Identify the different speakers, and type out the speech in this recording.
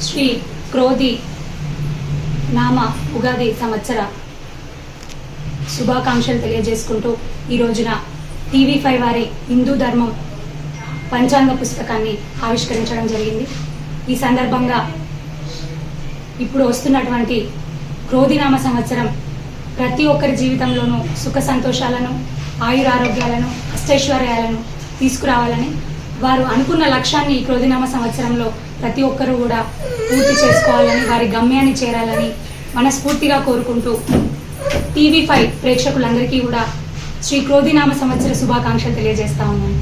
Speaker 1: శ్రీ క్రోధి నామ ఉగాది సంవత్సర శుభాకాంక్షలు తెలియజేసుకుంటూ ఈ రోజున TV5 వారి హిందూ ధర్మం పంచాంగ పుస్తకాన్ని ఆవిష్కరించడం జరిగింది. ఈ సందర్భంగా ఇప్పుడు వస్తున్నటువంటి క్రోధినామ సంవత్సరం ప్రతి ఒక్కరి జీవితంలోనూ సుఖ సంతోషాలను, ఆయురారోగ్యాలను, అష్టైశ్వర్యాలను తీసుకురావాలని, వారు అనుకున్న లక్ష్యాన్ని ఈ క్రోధినామ సంవత్సరంలో ప్రతి ఒక్కరూ కూడా పూర్తి చేసుకోవాలని, వారి గమ్యాన్ని చేరాలని మనస్ఫూర్తిగా కోరుకుంటూ TV5 ప్రేక్షకులందరికీ కూడా శ్రీ క్రోధినామ సంవత్సర శుభాకాంక్షలు తెలియజేస్తా ఉన్నాను.